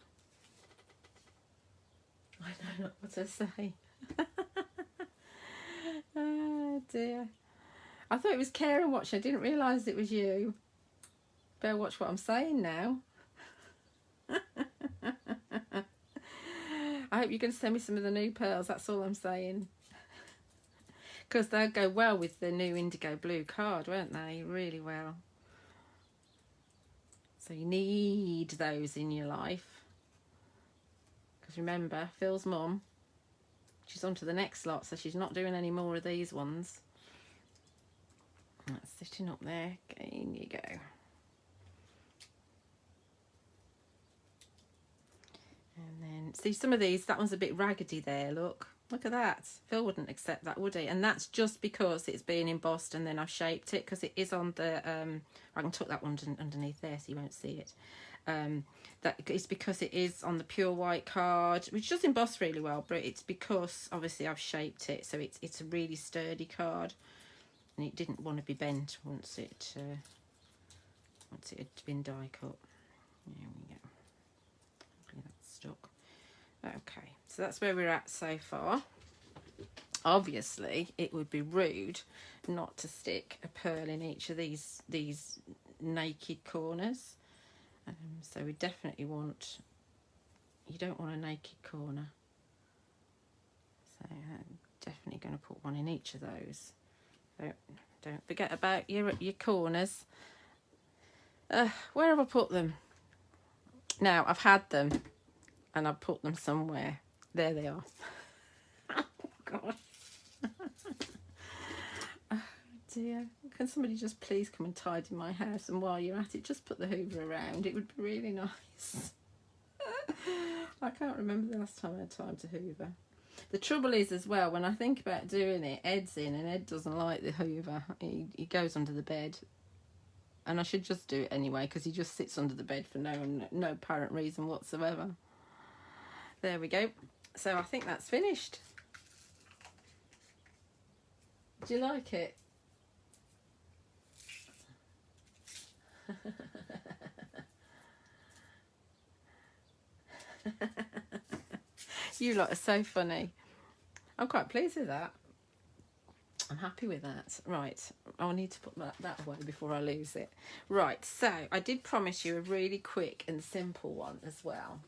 I don't know what to say. Oh dear. I thought it was Karen watching. I didn't realise it was you. Better watch what I'm saying now. I hope you're going to send me some of the new pearls, that's all I'm saying. Because they'll go well with the new indigo blue card, won't they? Really well. So you need those in your life. Because remember, Phil's mum, she's on to the next lot, so she's not doing any more of these ones. That's sitting up there. In you go. And then, see some of these, that one's a bit raggedy there, look. Look at that. Phil wouldn't accept that, would he? And that's just because it's being embossed and then I've shaped it, because it is on the, I can tuck that one underneath there so you won't see it. That is because it is on the pure white card, which does emboss really well, but it's because obviously I've shaped it, so it's a really sturdy card, and it didn't want to be bent once it had been die cut. There we go. Hopefully that's stuck. Okay, so that's where we're at so far. Obviously, it would be rude not to stick a pearl in each of these naked corners. So we definitely want, you don't want a naked corner. So I'm definitely going to put one in each of those. Don't forget about your corners. Where have I put them? Now, I've had them and I've put them somewhere. There they are. Oh, God. Oh, dear. Can somebody just please come and tidy my house? And while you're at it, just put the Hoover around. It would be really nice. I can't remember the last time I had time to Hoover. The trouble is as well, when I think about doing it, Ed's in and Ed doesn't like the Hoover. He goes under the bed. And I should just do it anyway because he just sits under the bed for no apparent reason whatsoever. There we go. So I think that's finished. Do you like it? You lot are so funny. I'm quite pleased with that. I'm happy with that. Right, I'll need to put that away before I lose it. Right, so I did promise you a really quick and simple one as well.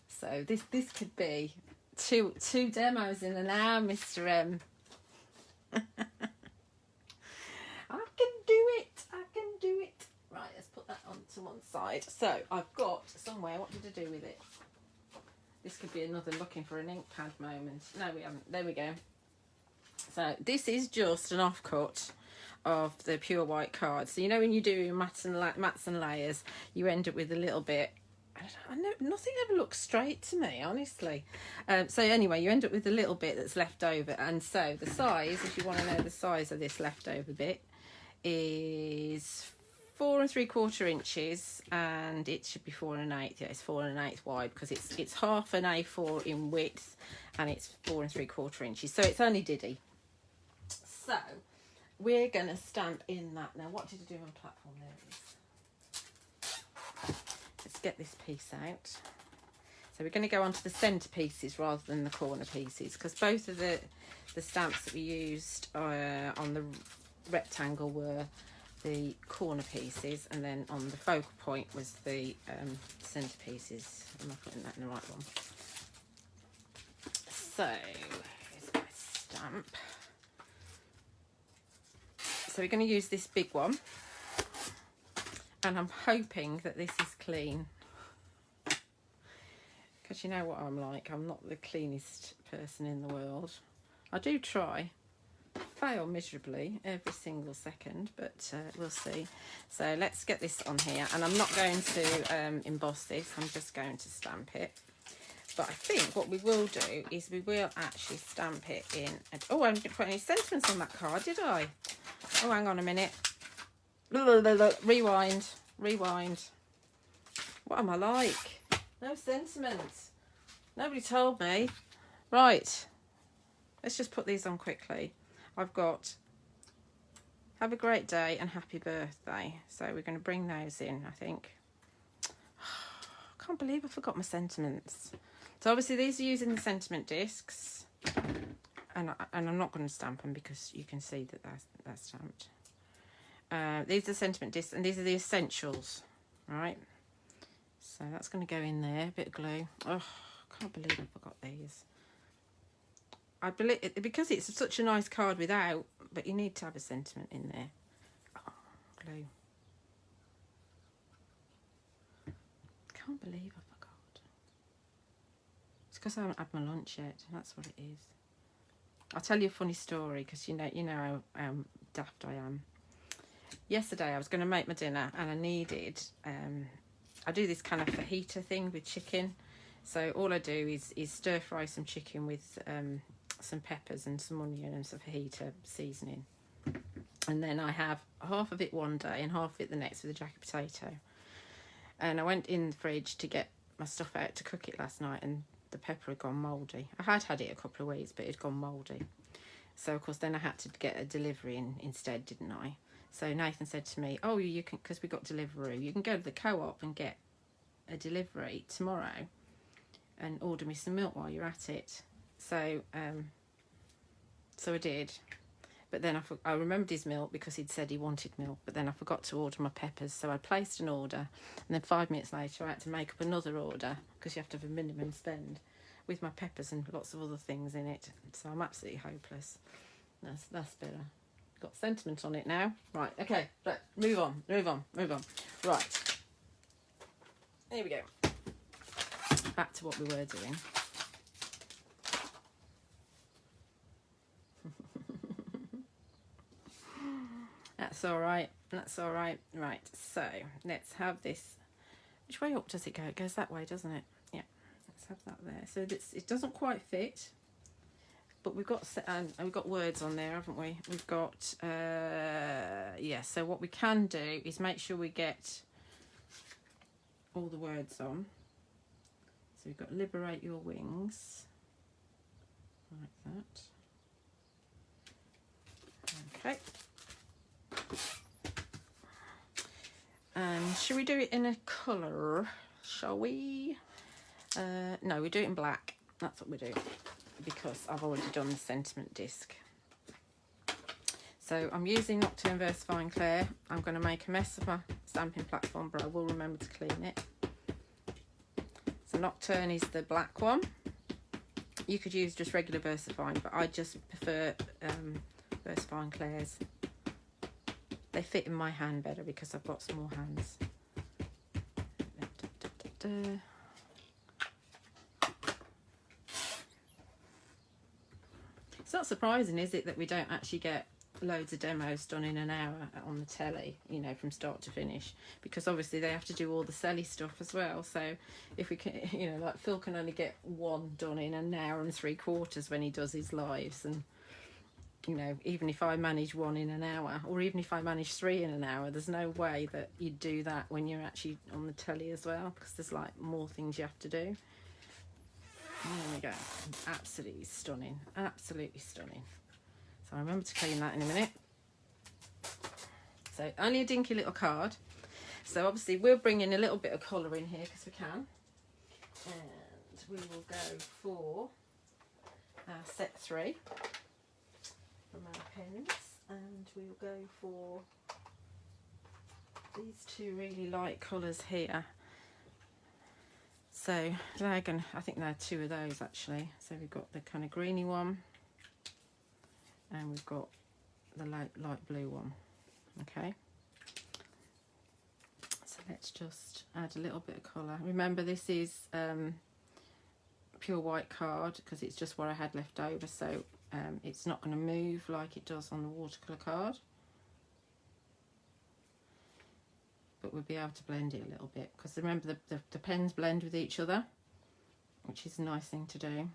So this could be two demos in an hour, Mr. M. I can do it. I can do it. Right, let's put that onto one side. So I've got somewhere. What did I do with it? This could be another looking for an ink pad moment. No, we haven't. There we go. So this is just an offcut of the pure white card. So you know when you do your mats and layers, you end up with a little bit. I know nothing ever looks straight to me, honestly. So anyway, you end up with a little bit that's left over, and so the size, if you want to know the size of this leftover bit, is 4 3/4 inches, and it should be 4 1/8. Yeah, it's 4 1/8 wide because it's half an A4 in width, and it's 4 3/4 inches. So it's only diddy. So we're going to stamp in that. Now, what did I do on platform? There it is. Let's get this piece out. So we're going to go on to the centerpieces rather than the corner pieces, because both of the stamps that we used on the rectangle were the corner pieces, and then on the focal point was the centerpieces. Am I putting that in the right one? So here's my stamp. So we're going to use this big one, and I'm hoping that this is clean, because you know what I'm like. I'm not the cleanest person in the world. I do try. Fail miserably every single second, but we'll see. So let's get this on here, and I'm not going to emboss this. I'm just going to stamp it. But I think what we will do is we will actually stamp it in. Oh, I didn't put any sentiments on that card, did I? Oh, hang on a minute. Rewind. What am I like? No sentiments. Nobody told me. Right. Let's just put these on quickly. I've got have a great day and happy birthday. So we're going to bring those in, I think. I can't believe I forgot my sentiments. So obviously these are using the sentiment discs. And I'm not going to stamp them because you can see that that's stamped. These are sentiment discs, and these are the essentials, right? So that's going to go in there. A bit of glue. Oh, I can't believe I forgot these. I believe because it's such a nice card without, but you need to have a sentiment in there. Oh, glue. Can't believe I forgot. It's because I haven't had my lunch yet. That's what it is. I'll tell you a funny story, because you know how daft I am. Yesterday I was going to make my dinner, and I needed I do this kind of fajita thing with chicken. So all I do is stir fry some chicken with some peppers and some onion and some fajita seasoning, and then I have half of it one day and half of it the next with a jacket potato. And I went in the fridge to get my stuff out to cook it last night, and the pepper had gone mouldy. I had it a couple of weeks, but it had gone mouldy. So of course then I had to get a delivery in instead, didn't I? So Nathan said to me, oh, you can, because we got Deliveroo, you can go to the co-op and get a delivery tomorrow and order me some milk while you're at it. So so I did, but then I remembered his milk because he'd said he wanted milk, but then I forgot to order my peppers. So I placed an order, and then 5 minutes later I had to make up another order, because you have to have a minimum spend, with my peppers and lots of other things in it. So I'm absolutely hopeless. That's better. got sentiment on it now. Right, okay, but move on. Right, here we go. Back to what we were doing. That's all right. Right, so let's have this. Which way up does it go? It goes that way, doesn't it? Yeah, let's have that there. So this, it doesn't quite fit, but we've got words on there, haven't we? We've got yeah. So what we can do is make sure we get all the words on. So we've got liberate your wings, like that. Okay. And should we do it in a colour? Shall we? No, we do it in black. That's what we do, because I've already done the sentiment disc. So I'm using Nocturne Versafine Clair. I'm going to make a mess of my stamping platform, but I will remember to clean it. So Nocturne is the black one. You could use just regular Versafine, but I just prefer Versafine Clairs. They fit in my hand better because I've got small hands. It's not surprising, is it, that we don't actually get loads of demos done in an hour on the telly, you know, from start to finish, because obviously they have to do all the selly stuff as well. So if we can, you know, like Phil can only get one done in an hour and 3/4 when he does his lives, and you know, even if I manage one in an hour, or even if I manage 3 in an hour, there's no way that you'd do that when you're actually on the telly as well, because there's like more things you have to do. There we go. Absolutely stunning. Absolutely stunning. So I remember to clean that in a minute. So only a dinky little card. So obviously we'll bring in a little bit of colour in here because we can. And we will go for our set 3 from our pens. And we'll go for these 2 really light colours here. So they're going, I think they're 2 of those actually. So we've got the kind of greeny one, and we've got the light blue one. Okay. So let's just add a little bit of colour. Remember, this is pure white card because it's just what I had left over. So it's not going to move like it does on the watercolour card. But we'll be able to blend it a little bit, because remember the pens blend with each other, which is a nice thing to do.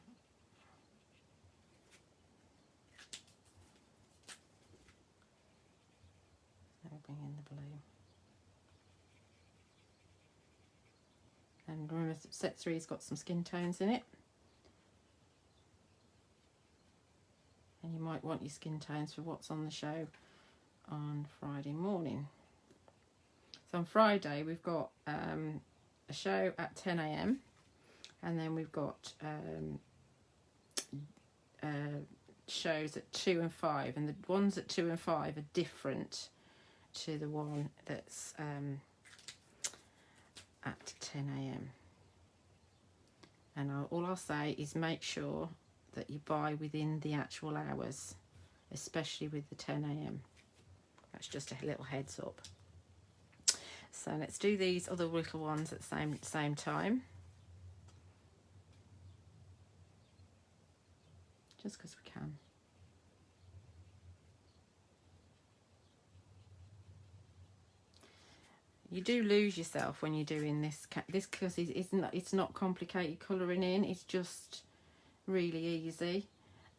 So we'll bring in the blue. And remember, set 3's got some skin tones in it. And you might want your skin tones for what's on the show on Friday morning. So on Friday we've got a show at 10 AM, and then we've got shows at 2 and 5, and the ones at 2 and 5 are different to the one that's at 10 AM. And all I'll say is make sure that you buy within the actual hours, especially with the 10 AM. That's just a little heads up. So let's do these other little ones at the same time. Just because we can. You do lose yourself when you're doing this because it's not complicated colouring in. It's just really easy,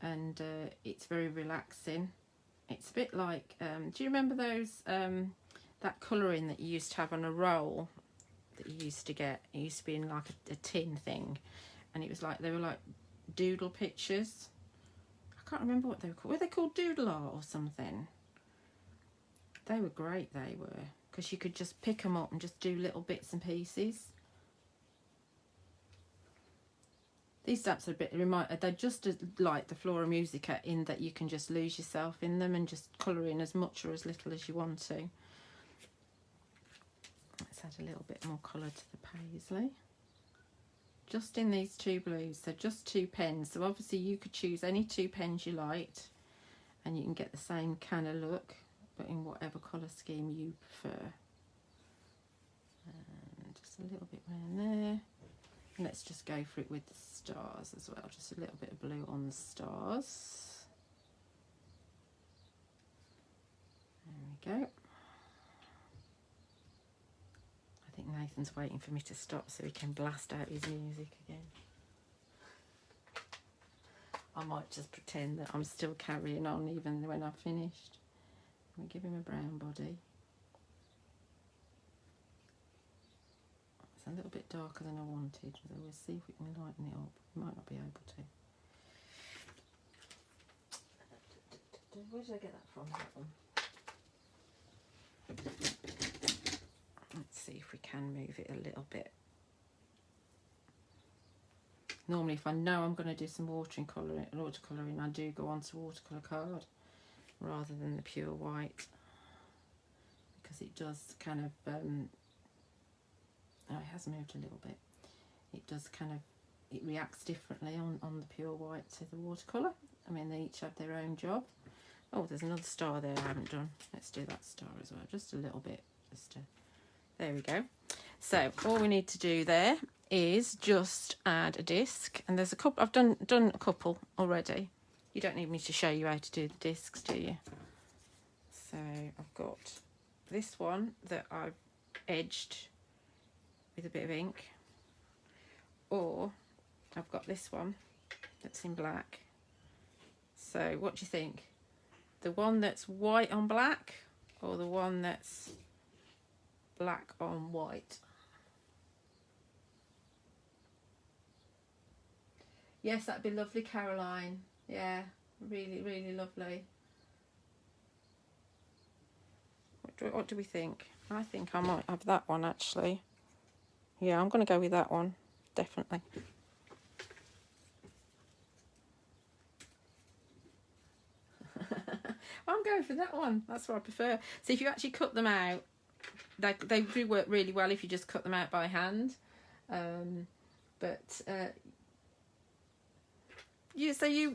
and it's very relaxing. It's a bit like, do you remember those that colouring that you used to have on a roll that you used to get? It used to be in like a tin thing, and it was like, they were like doodle pictures. I can't remember what they were called. Were they called doodle art or something? They were great, they were, because you could just pick them up and just do little bits and pieces. These stamps are a bit they're just as like the Flora Musica in that you can just lose yourself in them and just colour in as much or as little as you want to. Let's add a little bit more colour to the paisley. Just in these 2 blues, so just 2 pens. So obviously you could choose any 2 pens you liked, and you can get the same kind of look, but in whatever colour scheme you prefer. And just a little bit around there. And let's just go for it with the stars as well, just a little bit of blue on the stars. There we go. I think Nathan's waiting for me to stop so he can blast out his music again. I might just pretend that I'm still carrying on even when I've finished. I'm going to give him a brown body. It's a little bit darker than I wanted, so we'll see if we can lighten it up. We might not be able to. Where did I get that from? That one. Let's see if we can move it a little bit. Normally, if I know I'm going to do some watercolouring, I do go on to watercolour card rather than the pure white, because it does kind of, oh, it has moved a little bit. It does kind of, it reacts differently on the pure white to the watercolour. I mean, they each have their own job. Oh, there's another star there I haven't done. Let's do that star as well, just a little bit. There we go. So all we need to do there is just add a disc, and there's a couple. I've done a couple already. You don't need me to show you how to do the discs, do you? So I've got this one that I've edged with a bit of ink, or I've got this one that's in black. So what do you think? The one that's white on black, or the one that's black on white? Yes, that'd be lovely, Caroline. Yeah, really, really lovely. What do we think? I think I might have that one, actually. Yeah, I'm going to go with that one, definitely. I'm going for that one. That's what I prefer. So if you actually cut them out, they do work really well if you just cut them out by hand.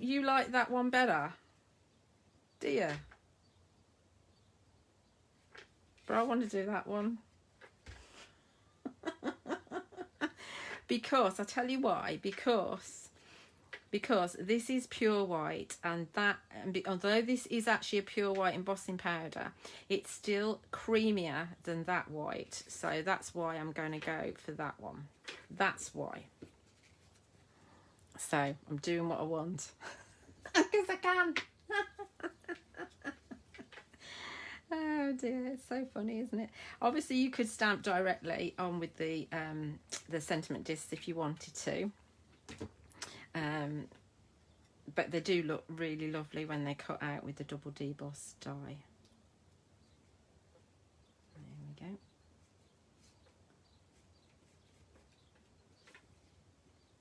You like that one better, do you? But I want to do that one. Because, I'll tell you why, because this is pure white, and although this is actually a pure white embossing powder, it's still creamier than that white. So that's why I'm going to go for that one. That's why. So I'm doing what I want. Because I can. Oh dear, it's so funny, isn't it? Obviously you could stamp directly on with the sentiment discs if you wanted to. But they do look really lovely when they cut out with the double deboss die. There we go.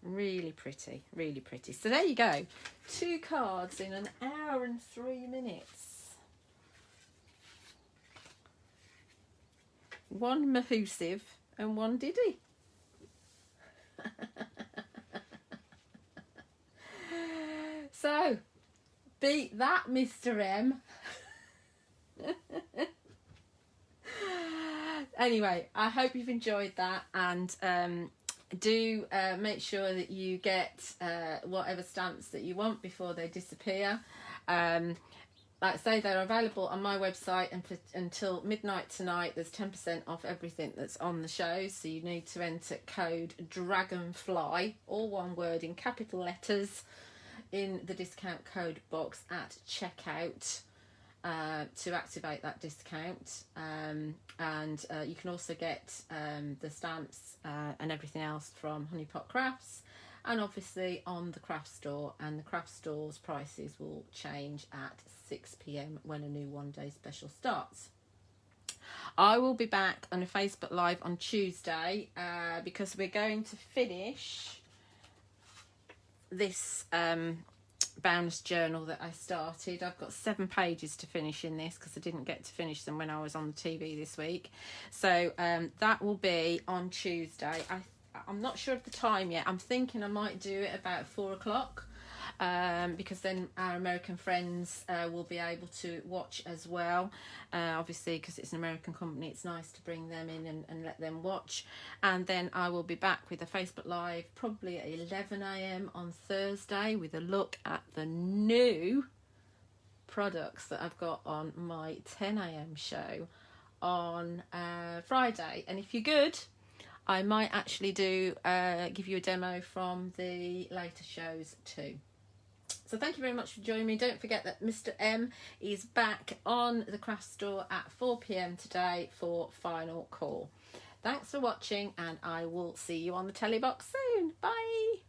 Really pretty, really pretty. So there you go. 2 cards in an hour and 3 minutes. One Mahoosive and one Diddy. So, beat that, Mr. M. Anyway, I hope you've enjoyed that, and do make sure that you get whatever stamps that you want before they disappear. Like I say, they're available on my website, and until midnight tonight there's 10% off everything that's on the show. So you need to enter code Dragonfly, all one word in capital letters, in the discount code box at checkout to activate that discount. And you can also get the stamps and everything else from Honeypot Crafts, and obviously on the craft store, and the craft store's prices will change at 6 PM when a new one day special starts. I will be back on a Facebook Live on Tuesday because we're going to finish this boundless journal that I started. I've got 7 pages to finish in this because I didn't get to finish them when I was on the TV this week. So that will be on Tuesday. I'm not sure of the time yet. I'm thinking I might do it about 4 o'clock. because then our American friends will be able to watch as well. Obviously, because it's an American company, it's nice to bring them in and let them watch. And then I will be back with a Facebook Live probably at 11 a.m. on Thursday with a look at the new products that I've got on my 10 a.m. show on Friday. And if you're good, I might actually do give you a demo from the later shows too. So thank you very much for joining me. Don't forget that Mr. M is back on the craft store at 4 p.m. today for final call. Thanks for watching, and I will see you on the telly box soon. Bye.